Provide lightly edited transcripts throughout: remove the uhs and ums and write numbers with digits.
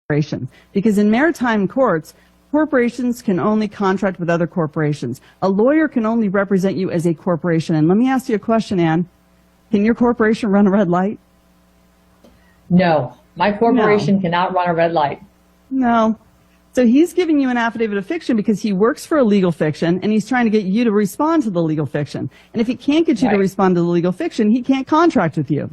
corporation. Because in maritime courts, corporations can only contract with other corporations. A lawyer can only represent you as a corporation. And let me ask you a question, Ann. Can your corporation run a red light? No. My corporation cannot run a red light. No. So he's giving you an affidavit of fiction because he works for a legal fiction and he's trying to get you to respond to the legal fiction. And if he can't get you to respond to the legal fiction, he can't contract with you.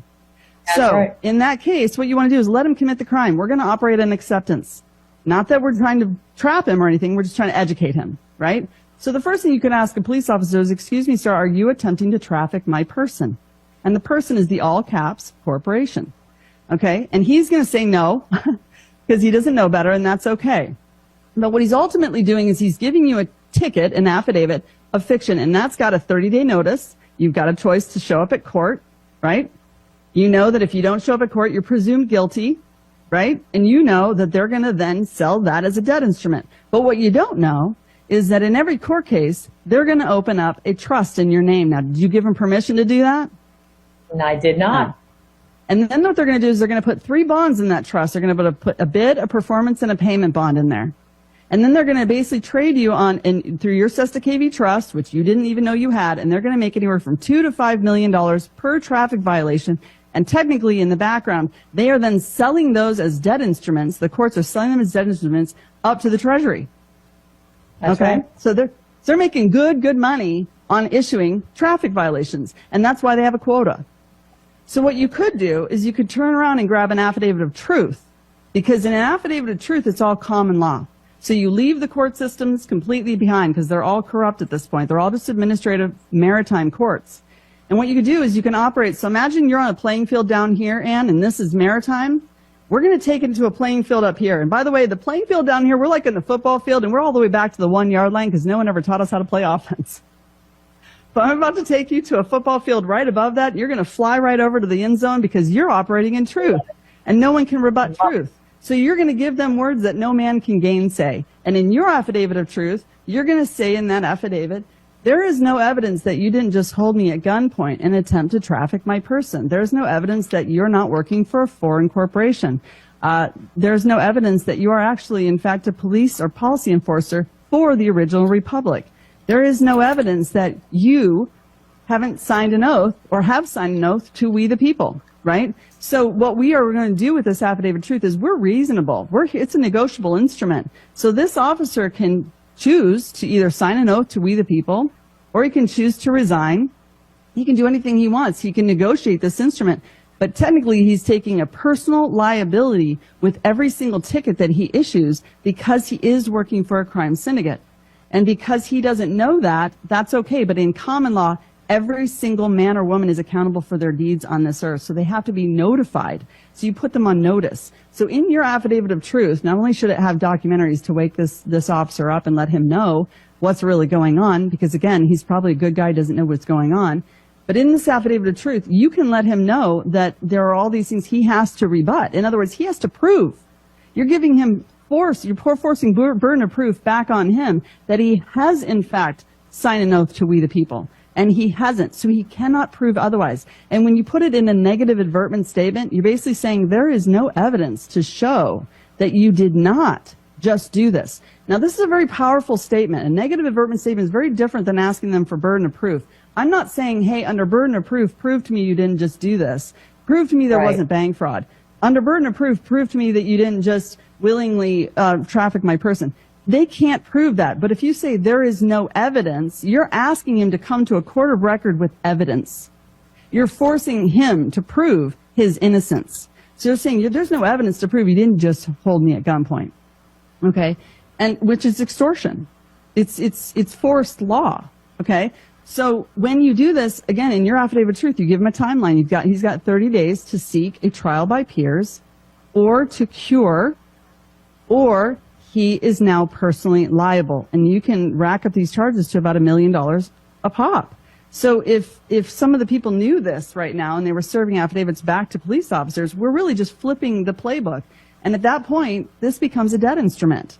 So in that case, what you want to do is let him commit the crime. We're going to operate on acceptance. Not that we're trying to trap him or anything. We're just trying to educate him, right? So the first thing you can ask a police officer is, excuse me, sir, are you attempting to traffic my person? And the person is the all caps corporation. Okay? And he's going to say no because he doesn't know better, and that's okay. But what he's ultimately doing is he's giving you a ticket, an affidavit of fiction, and that's got a 30-day notice. You've got a choice to show up at court, right? You know that if you don't show up at court, you're presumed guilty, right? And you know that they're going to then sell that as a debt instrument. But what you don't know is that in every court case, they're going to open up a trust in your name. Now, did you give them permission to do that? No, I did not. No. And then what they're going to do is they're going to put 3 bonds in that trust. They're going to put a bid, a performance, and a payment bond in there. And then they're going to basically trade you on through your Sesta KV trust, which you didn't even know you had, and they're going to make anywhere from $2 to $5 million per traffic violation. And technically, in the background, they are then selling those as debt instruments. The courts are selling them as debt instruments up to the Treasury. That's right. So they're making good money on issuing traffic violations, and that's why they have a quota. So what you could do is you could turn around and grab an affidavit of truth, because in an affidavit of truth, it's all common law. So you leave the court systems completely behind because they're all corrupt at this point. They're all just administrative maritime courts. And what you could do is you can operate. So imagine you're on a playing field down here, Ann, and this is maritime. We're going to take it to a playing field up here. And by the way, the playing field down here, we're like in the football field, and we're all the way back to the 1-yard line because no one ever taught us how to play offense. But I'm about to take you to a football field right above that. You're going to fly right over to the end zone because you're operating in truth, and no one can rebut truth. So you're going to give them words that no man can gainsay. And in your affidavit of truth, you're going to say in that affidavit, there is no evidence that you didn't just hold me at gunpoint and attempt to traffic my person. There's no evidence that you're not working for a foreign corporation. There's no evidence that you are actually, in fact, a police or policy enforcer for the original republic. There is no evidence that you haven't signed an oath or have signed an oath to we the people, right? So what we are going to do with this affidavit of truth is we're reasonable. It's a negotiable instrument. So this officer can choose to either sign an oath to we the people, or he can choose to resign. He can do anything he wants. He can negotiate this instrument. But technically, he's taking a personal liability with every single ticket that he issues because he is working for a crime syndicate. And because he doesn't know that, that's okay. But in common law, every single man or woman is accountable for their deeds on this earth. So they have to be notified. So you put them on notice. So in your affidavit of truth, not only should it have documentaries to wake this officer up and let him know what's really going on, because again, he's probably a good guy, doesn't know what's going on. But in this affidavit of truth, you can let him know that there are all these things he has to rebut. In other words, he has to prove. You're giving him force, you're forcing burden of proof back on him that he has in fact signed an oath to we the people. And he hasn't, so he cannot prove otherwise. And when you put it in a negative advertement statement, you're basically saying there is no evidence to show that you did not just do this. Now, this is a very powerful statement. A negative advertement statement is very different than asking them for burden of proof. I'm not saying, hey, under burden of proof, prove to me you didn't just do this. Prove to me there wasn't bank fraud. Under burden of proof, prove to me that you didn't just willingly traffic my person. They can't prove that. But if you say there is no evidence, you're asking him to come to a court of record with evidence. You're forcing him to prove his innocence. So you're saying there's no evidence to prove you didn't just hold me at gunpoint. Okay? And which is extortion. It's forced law. Okay? So when you do this, again, in your affidavit of truth, you give him a timeline. He's got 30 days to seek a trial by peers or to cure, or he is now personally liable. And you can rack up these charges to about $1 million a pop. So if some of the people knew this right now and they were serving affidavits back to police officers, we're really just flipping the playbook. And at that point, this becomes a debt instrument.